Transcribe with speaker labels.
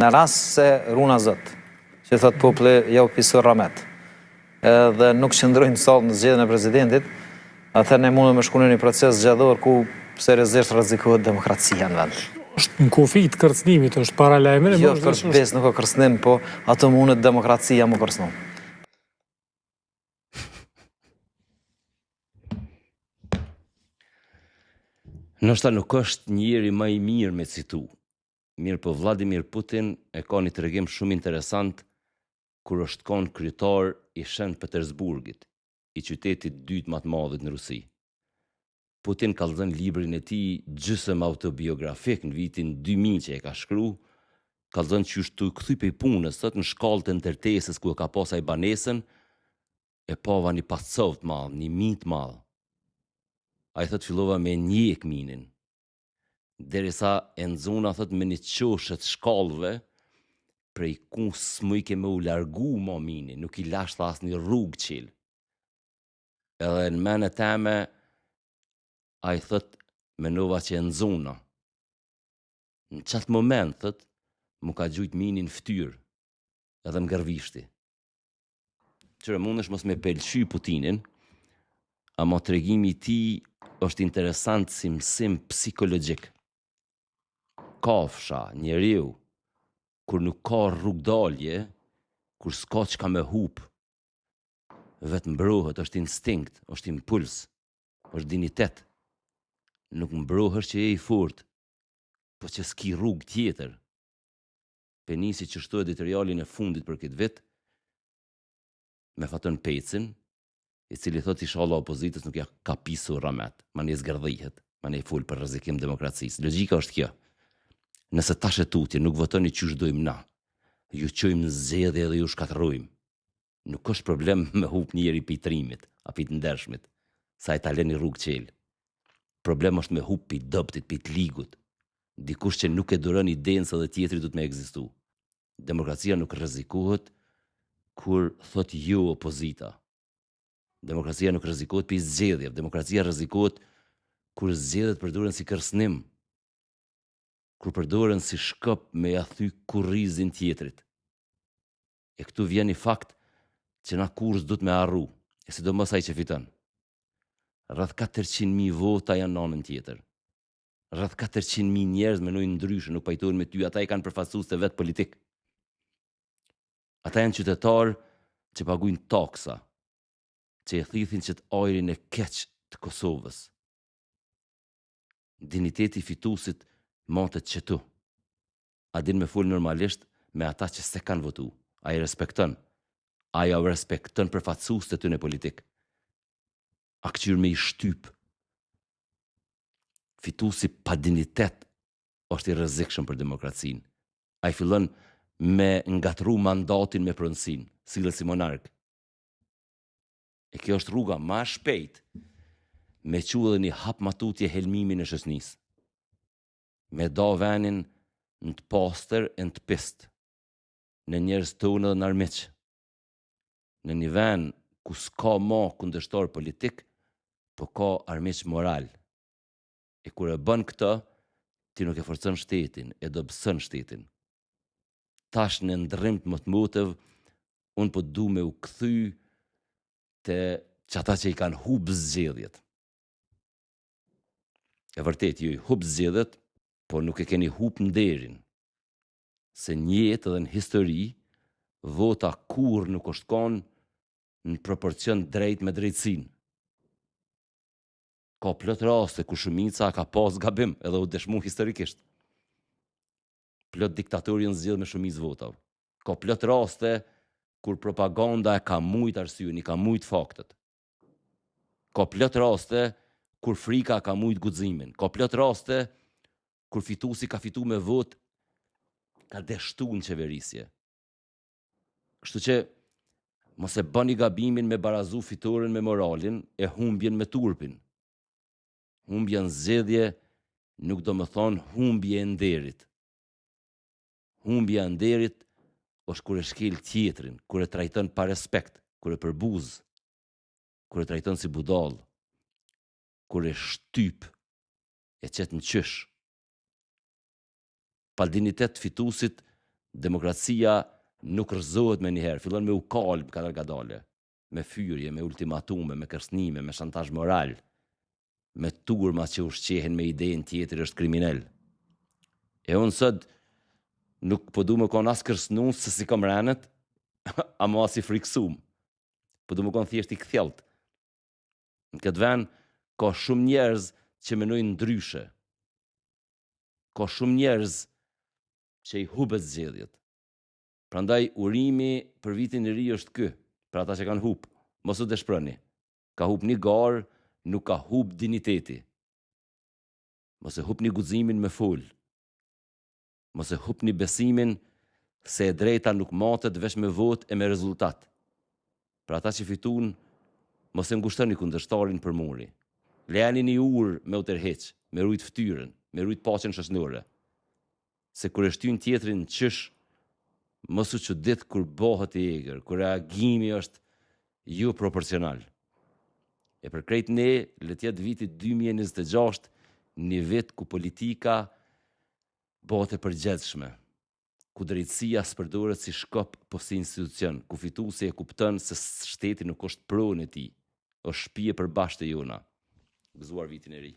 Speaker 1: Në rast se runa zot, që thot populli ja u pisur ramet, dhe nuk qëndrojnë sot në zgjedhjen e presidentit, atëherë ne mundem me shku në një proces zgjedhor ku seriozisht rrezikohet demokracia në vend.
Speaker 2: Është në kufi të kërcënimit, është paralajmërim.
Speaker 1: Jo, përbes nuk ka kërcënim, po ato mundet demokracia më kërcënu.
Speaker 3: Nështë nuk është njeri më i mirë me citu. Mirë po Vladimir Putin e ka një tregim shumë interesant kur është konë kryetar i Shën Petersburgit, i qytetit dytë më të madhit në Rusi. Putin ka lënë librin e tij gjysmë autobiografik në vitin 2000 që e ka shkruar, ka lënë që është të kthy pe punës sot në shkallët e ndërtesës ku e ka pas ai banesën, e pava një pascov të madh, një mit madh. Ai thot fillova me njek minin. Derisa e nxona thot me një qoshë të shkallëve, prej ku s'mujke me u largu ma mini, nuk i lash tha asnjë rrugë qil. Edhe në menë teme, a i thët menova që e nxona. Në qatë moment, thët, mu ka gjujt minin ftyrë, edhe më gërvishti. Qëre mundesh mos me pëlqy Putinin, ama tregimi ti është interesant si mësim psikologjik. Kafsha, njeriu, kur nuk ka rrugdalje, kur s'ka që ka me hup, vetë mbrohet, është instinkt, është impuls, është dinitet. Nuk mbrohesh që je i fort, po që s'ki rrugë tjetër. Penisi që shtu editorialin e fundit për këtë vit, me fatën Pecin, i cili thot inshallah opozitës nuk ja ka pisur ramet, ma ne zgërdhihet, ma ne fol për rrezikim demokracisë. Logjika është kjo. Nëse tash e tutje nuk votoni qysh dojmë na, ju qojmë në zgjedhje dhe ju shkatërrojmë. Nuk është problem me hup njeri pi trimit, api të ndershmit, sa e ta leni rrugë qel. Problem është me hup pi doptit, pi të ligut. Dikush që nuk e duron idenë se dhe tjetri du të me egzistu. Demokracia nuk rrezikohet kur thot jo opozita. Demokracia nuk rrezikohet pi zgjedhjeve, demokracia rrezikohet kur zgjedhjet përdoren si kërcënim, kur përdoren si shkop me ja thy kurrizin tjetrit. E këtu vjen një fakt që na kurrë s'du të me harru, e sidomos ai që fiton. Rreth 400.000 vota janë në anën tjetër. Rreth 400.000 njerëz menojnë ndryshe, nuk pajtohen me ty, ata i kanë përfaqësues të vet politik. Ata janë qytetarë që paguajnë taksa, që e thithin që të ajrin e keq të Kosovës. Diniteti fituesit matet qëtu. A din me fol normalisht me ata që se kanë votu. A i respekton. A i respekton përfaqësues të tyre politik. A këqyr me i shtyp. Fituesi pa dinitet është i rrezikshëm për demokracinë. A i fillon me ngatru mandatin me pronësinë, sillet si monark. E kjo është rruga ma shpejt me qu edhe një hap matutje helmimin e shoqënisë. Me da venin në të pastër e në të pist, në njerëz tonë dhe në armiq. Në një ven ku s'ka ma kundërshtar politik, po ka armiq moral. E kur e bën këtë, ti nuk e forcon shtetin, e dobëson shtetin. Tash në ndrrim të mëtmotiv, unë po du me u kthy te çata që i kanë hub zgjedhjet. E vërtet, ju i hub zgjedhjet, po nuk e keni hub nderin. Se njetë edhe në histori, vota kur nuk është konë në proporcion drejt me drejtsin. Ka plot raste ku shumica ka pas gabim edhe u dëshmu historikisht. Plot diktatori në zgjedh me shumicë votave. Ka plot raste kur propaganda e ka mujt arsyen, i ka mujt faktet. Ka plot raste kur frika ka mujt guximin. Ka plot raste kur fituesi ka fitu me vot, ka deshtu në qeverisje. Kështu që mos e bëni gabimin me barazu fitoren me moralin e humbjen me turpin. Humbja në zgjedhje nuk do më thonë humbje e nderit. Humbja e nderit është kur e shkel tjetrin, kur e trajton pa respekt, kur e përbuz, kur e trajton si budall, kur e shtyp, e qet në qysh. Pa dinitet fituesit Demokracia nuk rëzohet me njëherë, fillon me u kalb kadale, me fyrje, me ultimatume, me kërcënime, me shantazh moral, me turma që ushqehen me idenë tjetër është kriminal. E unë sot nuk po du me kon as kërcënues se si kam rënet, ama as i friksum. Po du me kon thjesht i kthjellët. Në këtë vend ka shumë njerëz që menojnë ndryshe. Ka shumë njerëz që i hubet zgjedhjet. Prandaj urimi për vitin e ri është ky, për ata që kanë hub, mos u dëshproni. Ka hub një garë, nuk ka hub diniteti. Mos e hub një guximin me fol. Mos e hub një besimin se e drejta nuk matet veç me vot e me rezultat. Për ata që fitun, mos e ngushtoni kundërshtarin për muri. Lejani një urë me u tërheq, me rujt ftyrën, me rujt paqen shoqërore. Se kur e shtyn tjetrin qysh, mos u çudit kur bëhet i egër, kur reagimi është jo proporcional. E për krejt ne, le të jetë viti 2026 një vit ku politika bëhet e përgjithshme, ku drejtësia s'përdoret si shkop po si institucion, ku fituesi e kupton se shteti nuk është pronë e tij, është shtëpi e përbashkët e jona. Gëzuar vitin e ri.